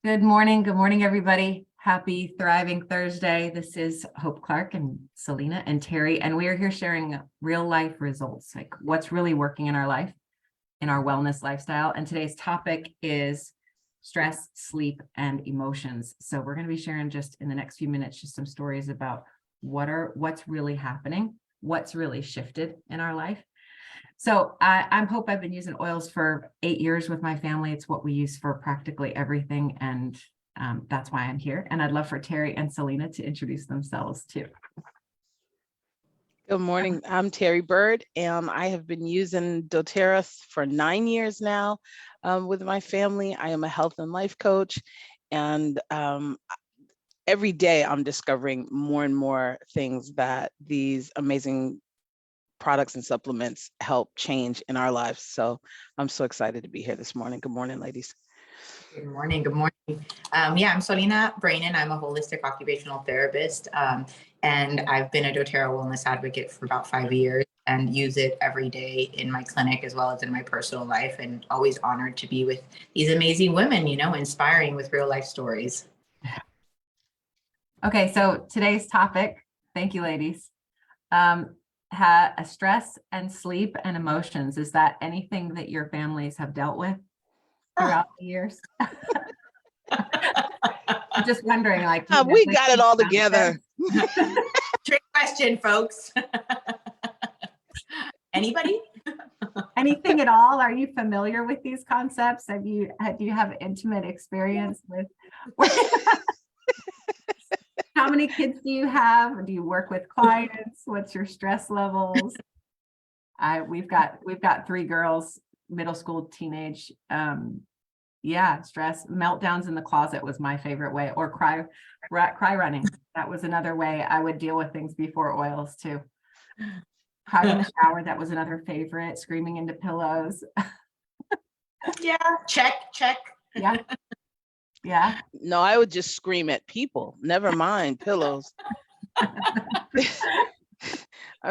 Good morning. Good morning, everybody. Happy Thriving Thursday. This is Hope Clark and Solina and Terri, and we are here sharing real life results, like what's really working in our life, in our wellness lifestyle. And today's topic is stress, sleep, and emotions. So we're going to be sharing just in the next few minutes, just some stories about what's really happening, what's really shifted in our life. So I'm Hope. I've been using oils for 8 years with my family. It's what we use for practically everything. And that's why I'm here. And I'd love for Terri and Solina to introduce themselves too. Good morning. I'm Terri Byrd, and I have been using doTERRA for 9 years now with my family. I am a health and life coach, and every day I'm discovering more and more things that these amazing products and supplements help change in our lives. So I'm so excited to be here this morning. Good morning, ladies. Good morning. Good morning. I'm Solina Brainin. I'm a holistic occupational therapist, and I've been a doTERRA wellness advocate for about 5 years and use it every day in my clinic as well as in my personal life, and always honored to be with these amazing women, inspiring with real life stories. Okay, so today's topic, thank you, ladies, stress and sleep and emotions. Is that anything that your families have dealt with throughout the years? I'm just wondering, like, we got it all together. Trick question, folks. Anybody? Anything at all? Are you familiar with these concepts? Do you have intimate experience with? How many kids do you have? Do you work with clients? What's your stress levels? We've got 3 girls, middle school, teenage. Stress, meltdowns in the closet was my favorite way, or cry running. That was another way I would deal with things before oils too. Cry in the shower, that was another favorite. Screaming into pillows. Yeah, check. Yeah. No, I would just scream at people. Never mind pillows. I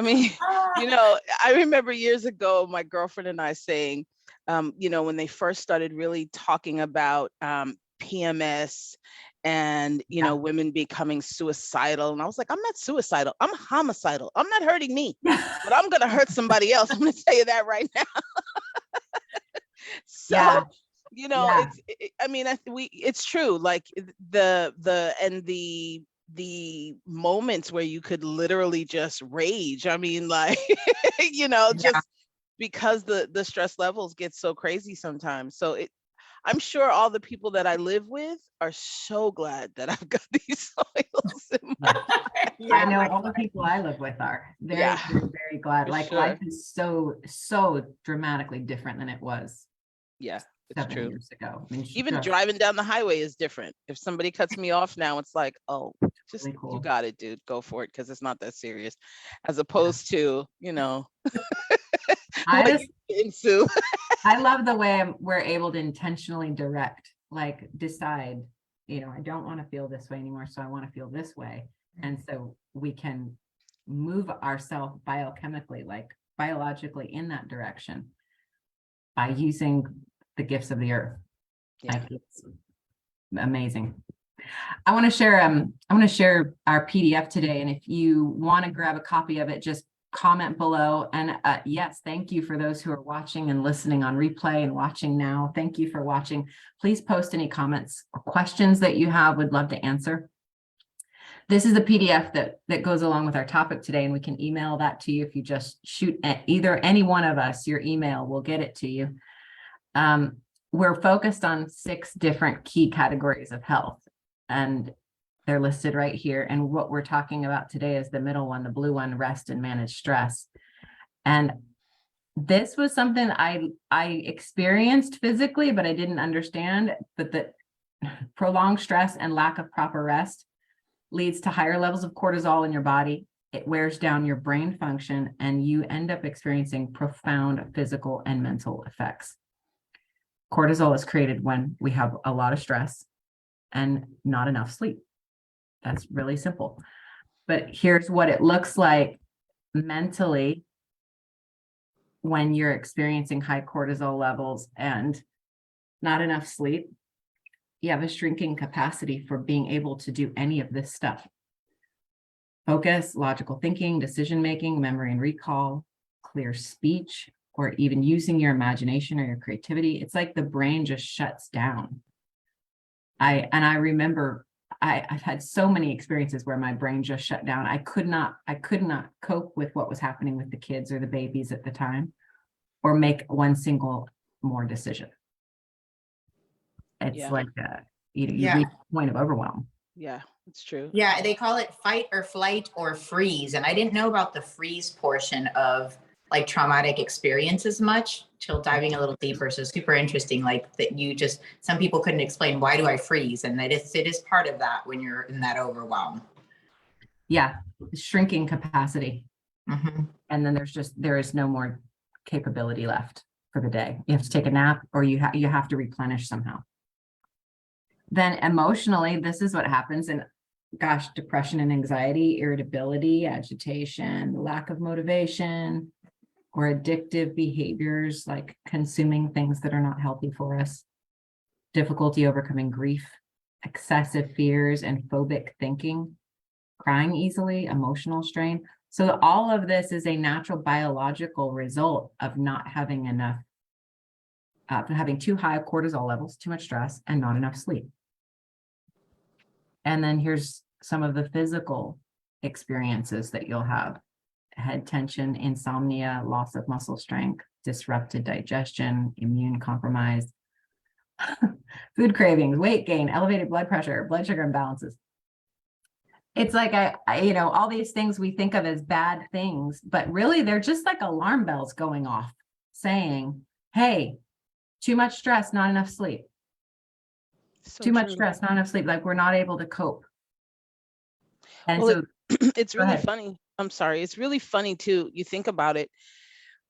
mean, I remember years ago, my girlfriend and I saying, when they first started really talking about PMS and, women becoming suicidal. And I was like, I'm not suicidal. I'm homicidal. I'm not hurting me, but I'm going to hurt somebody else. I'm going to tell you that right now. So, yeah. It's true. Like the moments where you could literally just rage. I mean, like, just because the stress levels get so crazy sometimes. So I'm sure all the people that I live with are so glad that I've got these oils in my life. I know all the people I live with are very, very glad. Like, sure. Life is so dramatically different than it was. Yeah, it's 7 true. years ago. I mean, even driving down the highway is different. If somebody cuts me off now, it's like, oh, just really cool. You got it, dude. Go for it, because it's not that serious. As opposed to, I love the way we're able to intentionally direct, like decide, I don't want to feel this way anymore, so I want to feel this way. And so we can move ourselves biochemically, like biologically, in that direction by using the gifts of the earth. Yeah. Like, it's amazing. I want to share our PDF today, and if you want to grab a copy of it, just comment below. And yes, thank you for those who are watching and listening on replay and watching now. Thank you for watching. Please post any comments or questions that you have. Would love to answer. This is the PDF that goes along with our topic today, and we can email that to you. If you just shoot at either any one of us your email, we'll get it to you. We're focused on 6 different key categories of health, and they're listed right here. And what we're talking about today is the middle one, the blue one, rest and manage stress. And this was something I experienced physically, but I didn't understand. But the prolonged stress and lack of proper rest leads to higher levels of cortisol in your body. It wears down your brain function, and you end up experiencing profound physical and mental effects. Cortisol is created when we have a lot of stress and not enough sleep. That's really simple. But here's what it looks like mentally when you're experiencing high cortisol levels and not enough sleep. you have a shrinking capacity for being able to do any of this stuff. Focus, logical thinking, decision-making, memory and recall, clear speech, or even using your imagination or your creativity. It's like the brain just shuts down. I remember I've had so many experiences where my brain just shut down. I could not cope with what was happening with the kids or the babies at the time, or make one single more decision. It's like you reach a point of overwhelm. Yeah, it's true. Yeah, they call it fight or flight or freeze. And I didn't know about the freeze portion of like traumatic experiences much till diving a little deeper. So super interesting, like that some people couldn't explain, why do I freeze? And that it is part of that when you're in that overwhelm. Yeah, shrinking capacity. Mm-hmm. And then there is no more capability left for the day. You have to take a nap, or you have to replenish somehow. Then emotionally, this is what happens. And gosh, depression and anxiety, irritability, agitation, lack of motivation, or addictive behaviors like consuming things that are not healthy for us, difficulty overcoming grief, excessive fears and phobic thinking, crying easily, emotional strain. So all of this is a natural biological result of not having enough, having too high cortisol levels, too much stress, and not enough sleep. And then here's some of the physical experiences that you'll have: head tension, insomnia, loss of muscle strength, disrupted digestion, immune compromise, food cravings, weight gain, elevated blood pressure, blood sugar imbalances. It's like, all these things we think of as bad things, but really they're just like alarm bells going off saying, hey, too much stress, not enough sleep. So Too much true. stress, not enough sleep. Like we're not able to cope. And Well, so it's really funny. I'm sorry. It's really funny too. You think about it.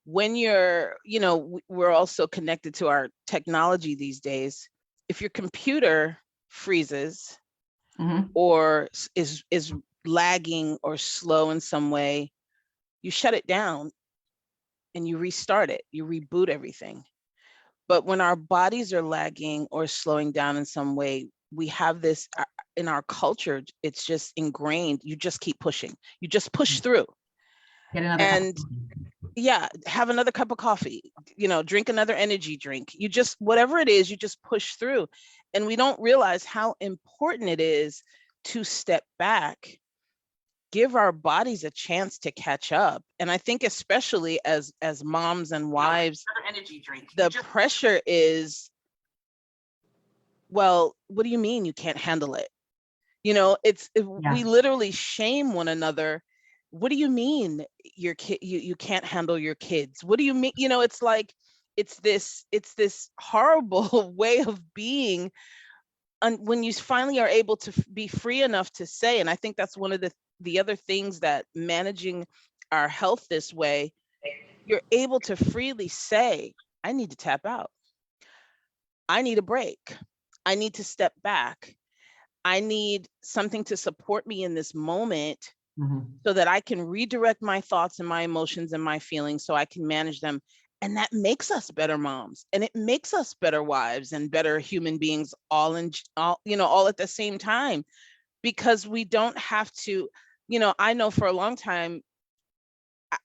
When we're also connected to our technology these days. If your computer freezes or is lagging or slow in some way, you shut it down and you restart it. You reboot everything. But when our bodies are lagging or slowing down in some way, we have this in our culture. It's just ingrained. You just keep pushing. You just push through. Get another And have another cup of coffee, drink another energy drink. You just, whatever it is, you just push through. And we don't realize how important it is to step back, give our bodies a chance to catch up. And I think especially as moms and wives, energy drink. the pressure is, well, what do you mean you can't handle it? We literally shame one another. What do you mean your kid, you can't handle your kids? What do you mean? It's like, it's this horrible way of being. And when you finally are able to be free enough to say, and I think that's one of the other things that managing our health this way, you're able to freely say, I need to tap out. I need a break. I need to step back. I need something to support me in this moment so that I can redirect my thoughts and my emotions and my feelings so I can manage them. And that makes us better moms, and it makes us better wives and better human beings all at the same time, because we don't have to, I know for a long time,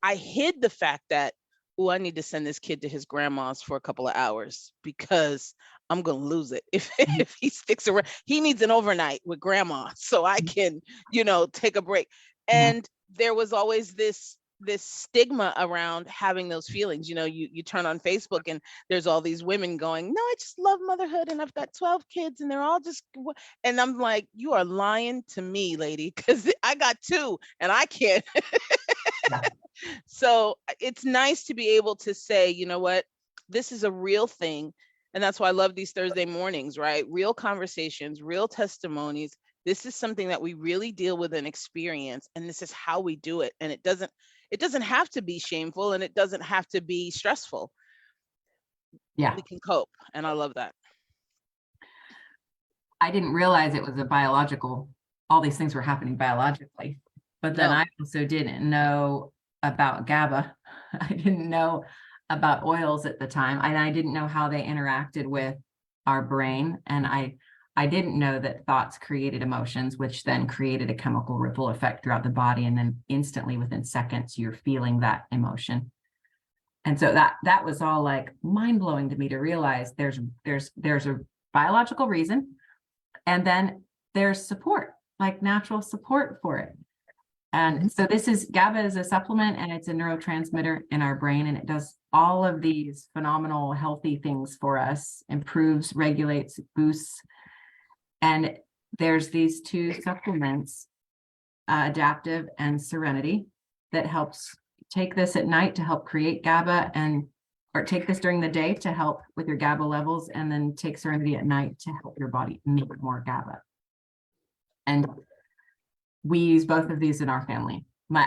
I hid the fact that, I need to send this kid to his grandma's for a couple of hours because I'm going to lose it. If he sticks around, he needs an overnight with grandma so I can, take a break. And there was always this stigma around having those feelings. You turn on Facebook and there's all these women going, no, I just love motherhood and I've got 12 kids and they're all just, and I'm like, you are lying to me, lady, because I got 2 and I can't. So it's nice to be able to say, you know what, this is a real thing. And that's why I love these Thursday mornings, right? Real conversations, real testimonies. This is something that we really deal with and experience. And this is how we do it. And it doesn't have to be shameful, and it doesn't have to be stressful. Yeah. We can cope. And I love that. I didn't realize it was all these things were happening biologically, but then I also didn't know about GABA. I didn't know about oils at the time, and I didn't know how they interacted with our brain. And I didn't know that thoughts created emotions, which then created a chemical ripple effect throughout the body. And then instantly within seconds, you're feeling that emotion. And so that was all like mind blowing to me to realize there's a biological reason. And then there's support, like natural support for it. And so GABA is a supplement, and it's a neurotransmitter in our brain, and it does all of these phenomenal healthy things for us, improves, regulates, boosts. And there's these two supplements, Adaptive and Serenity, that helps. Take this at night to help create GABA, or take this during the day to help with your GABA levels, and then take Serenity at night to help your body make more GABA. And we use both of these in our family. My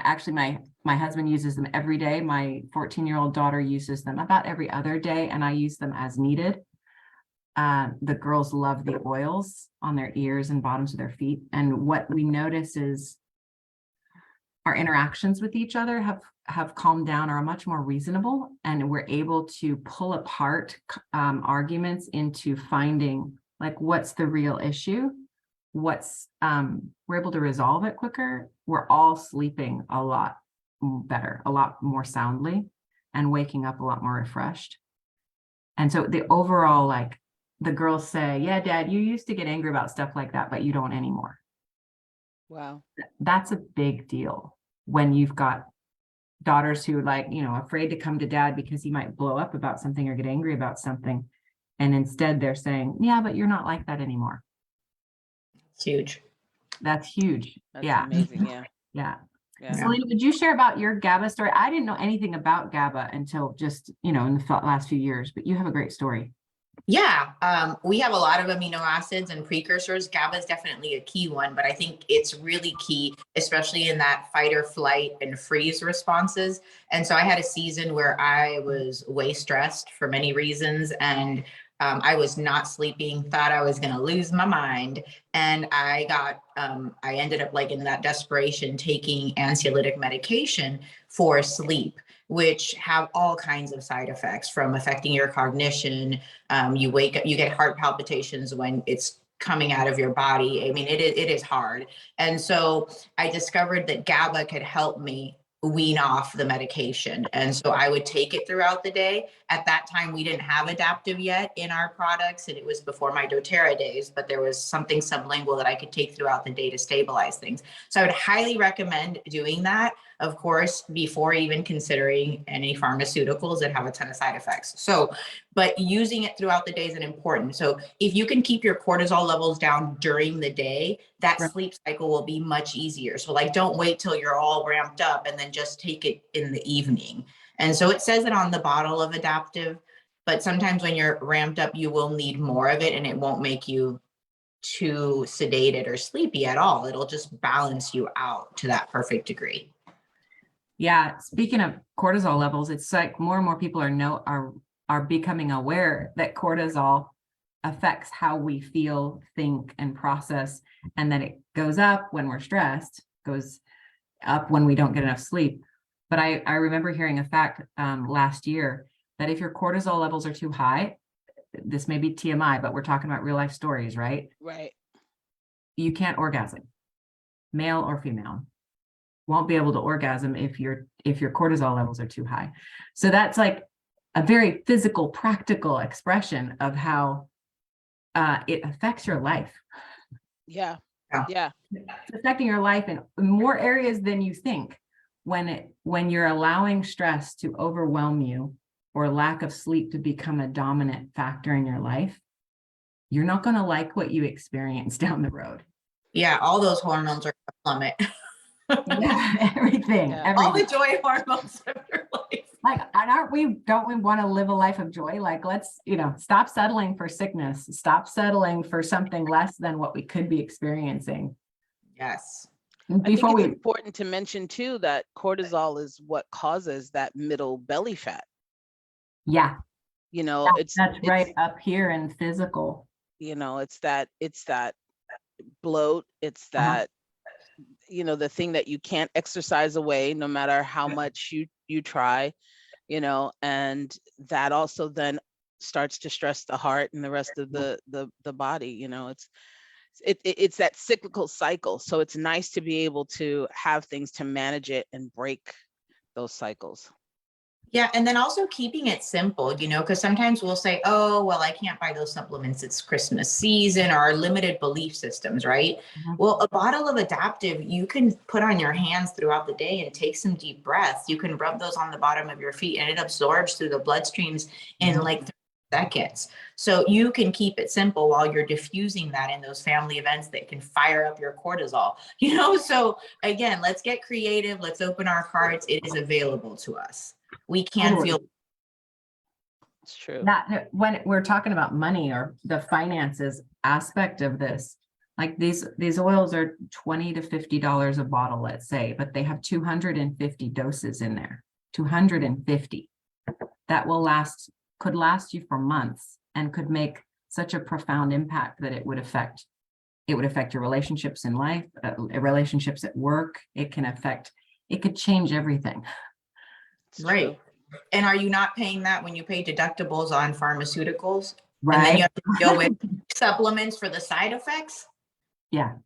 husband uses them every day. My 14-year-old daughter uses them about every other day, and I use them as needed. The girls love the oils on their ears and bottoms of their feet. And what we notice is our interactions with each other have calmed down, or are much more reasonable, and we're able to pull apart arguments into finding like what's the real issue, we're able to resolve it quicker. We're all sleeping a lot better, a lot more soundly, and waking up a lot more refreshed. And so the overall, like, the girls say, yeah, Dad, you used to get angry about stuff like that, but you don't anymore. Wow. That's a big deal when you've got daughters who afraid to come to Dad because he might blow up about something or get angry about something. And instead they're saying, yeah, but you're not like that anymore. It's huge. That's huge. That's yeah. amazing. Yeah. Yeah. Yeah. Solina, would you share about your GABA story? I didn't know anything about GABA until just, in the last few years, but you have a great story. Yeah, we have a lot of amino acids and precursors. GABA is definitely a key one, but I think it's really key, especially in that fight or flight and freeze responses. And so I had a season where I was way stressed for many reasons, and I was not sleeping, thought I was going to lose my mind. And I ended up, like, in that desperation, taking anxiolytic medication for sleep, which have all kinds of side effects, from affecting your cognition. You wake up, you get heart palpitations when it's coming out of your body. I mean, it is hard. And so I discovered that GABA could help me wean off the medication. And so I would take it throughout the day. At that time, we didn't have Adaptive yet in our products, and it was before my doTERRA days, but there was something sublingual that I could take throughout the day to stabilize things. So I would highly recommend doing that, of course, before even considering any pharmaceuticals that have a ton of side effects. So, but using it throughout the day is important. So if you can keep your cortisol levels down during the day, that Right. sleep cycle will be much easier. So, like, don't wait till you're all ramped up and then just take it in the evening. And so it says it on the bottle of Adaptive, but sometimes when you're ramped up, you will need more of it, and it won't make you too sedated or sleepy at all. It'll just balance you out to that perfect degree. Yeah. Speaking of cortisol levels, it's like more and more people are becoming aware that cortisol affects how we feel, think, and process, and that it goes up when we're stressed, goes up when we don't get enough sleep. But I remember hearing a fact last year that if your cortisol levels are too high, this may be TMI, but we're talking about real life stories, right? Right. You can't orgasm, male or female. Won't be able to orgasm if your cortisol levels are too high. So that's like a very physical, practical expression of how it affects your life. Yeah. Yeah. It's affecting your life in more areas than you think. When you're allowing stress to overwhelm you, or lack of sleep to become a dominant factor in your life, you're not going to like what you experience down the road. Yeah, all those hormones are plummet. Yeah, everything. Yeah. All the joy hormones of your life. Like, and don't we want to live a life of joy? Like, let's, stop settling for sickness, stop settling for something less than what we could be experiencing. Yes. I think it's important to mention too that cortisol is what causes that middle belly fat. Yeah. It's right up here in physical. It's that bloat. It's that, the thing that you can't exercise away no matter how much you try, and that also then starts to stress the heart and the rest of the body. You know, it's that cyclical cycle. So it's nice to be able to have things to manage it and break those cycles. Yeah, and then also keeping it simple, you know, because sometimes we'll say, oh, well, I can't buy those supplements. It's Christmas season, or our limited belief systems, right? Well, a bottle of Adaptive you can put on your hands throughout the day and take some deep breaths. You can rub those on the bottom of your feet and it absorbs through the bloodstreams in like 30 seconds. So you can keep it simple while you're diffusing that in those family events that can fire up your cortisol, you know? So again, let's get creative. Let's open our hearts. It is available to us. We can feel. It's true. That when we're talking about money or the finances aspect of this, like these oils are $20 to $50 a bottle, let's say, but they have 250 doses in there, 250 that could last you for months and could make such a profound impact that it would affect your relationships in life, relationships at work. It could change everything. Right. And are you not paying that when you pay deductibles on pharmaceuticals? Right. And then you have to deal with supplements for the side effects? Yeah.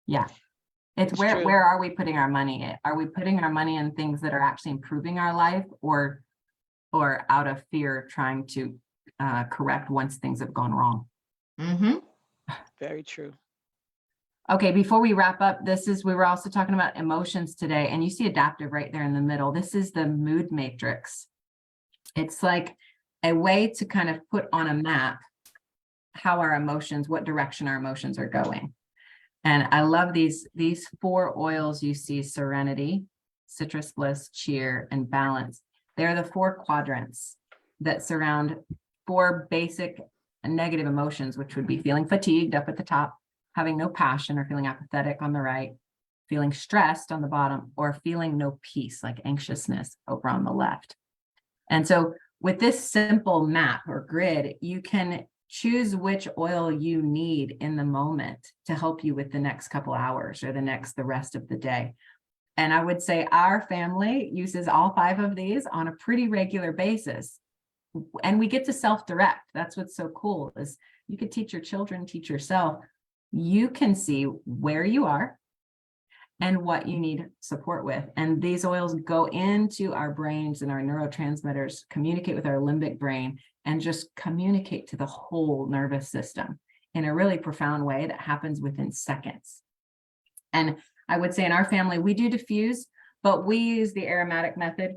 Yeah. It's where are we putting our money in? Are we putting our money in things that are actually improving our life, or out of fear trying to correct once things have gone wrong? Mm-hmm. Very true. Okay, before we wrap up, we were also talking about emotions today, and you see Adaptive right there in the middle. This is the mood matrix. It's like a way to kind of put on a map how our emotions, what direction our emotions are going. And I love these 4 oils you see: Serenity, Citrus Bliss, Cheer, and Balance. They're the 4 quadrants that surround 4 basic negative emotions, which would be feeling fatigued up at the top, having no passion or feeling apathetic on the right, feeling stressed on the bottom, or feeling no peace, like anxiousness, over on the left. And so with this simple map or grid, you can choose which oil you need in the moment to help you with the next couple hours or the rest of the day. And I would say our family uses all 5 of these on a pretty regular basis. And we get to self-direct. That's what's so cool, is you could teach your children, teach yourself. You can see where you are and what you need support with. And these oils go into our brains and our neurotransmitters, communicate with our limbic brain, and just communicate to the whole nervous system in a really profound way that happens within seconds. And I would say in our family, we do diffuse, but we use the aromatic method,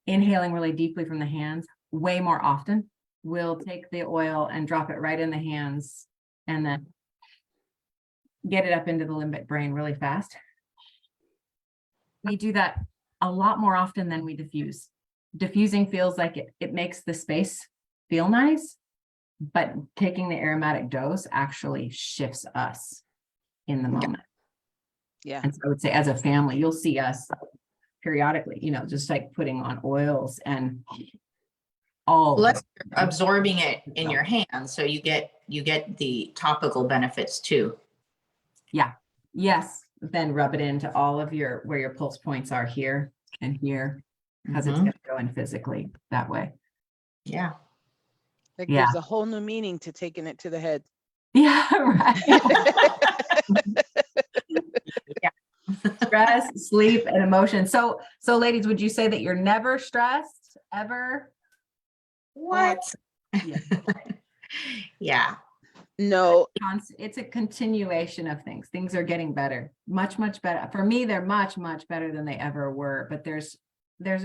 inhaling really deeply from the hands way more often. We'll take the oil and drop it right in the hands and then get it up into the limbic brain really fast. We do that a lot more often than we diffuse. Diffusing feels like it makes the space feel nice, but taking the aromatic dose actually shifts us in the moment. Yeah. And so I would say as a family, you'll see us periodically, just like putting on oils and all. Plus absorbing it in your hands, so you get the topical benefits too. Yeah. Yes. Then rub it into all of where your pulse points are, here and here, because it's going to go in physically that way. Yeah. That gives a whole new meaning to taking it to the head. Yeah. Right. Stress, sleep, and emotion. So ladies, would you say that you're never stressed ever? What? Yeah. Yeah. No. It's a continuation of things. Things are getting better, much, much better. For me, they're much, much better than they ever were. But there's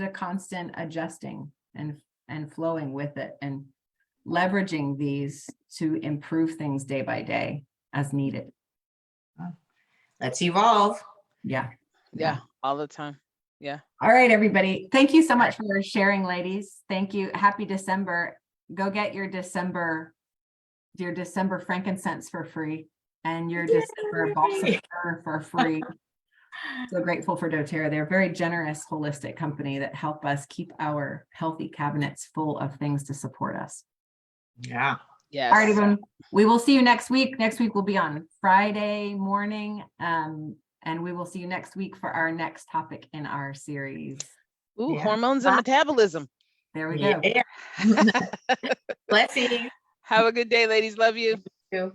a constant adjusting and flowing with it and leveraging these to improve things day by day as needed. Let's evolve. Yeah. All the time. Yeah. All right, everybody. Thank you so much for sharing, ladies. Thank you. Happy December. Go get your December frankincense for free and your December balsam for free. So grateful for doTERRA. They're a very generous, holistic company that help us keep our healthy cabinets full of things to support us. Yeah. Yes. All right, everyone. We will see you next week. Next week will be on Friday morning. And we will see you next week for our next topic in our series. Ooh, hormones and metabolism. There we go. Yeah. Blessings. Have a good day, ladies. Love you. You.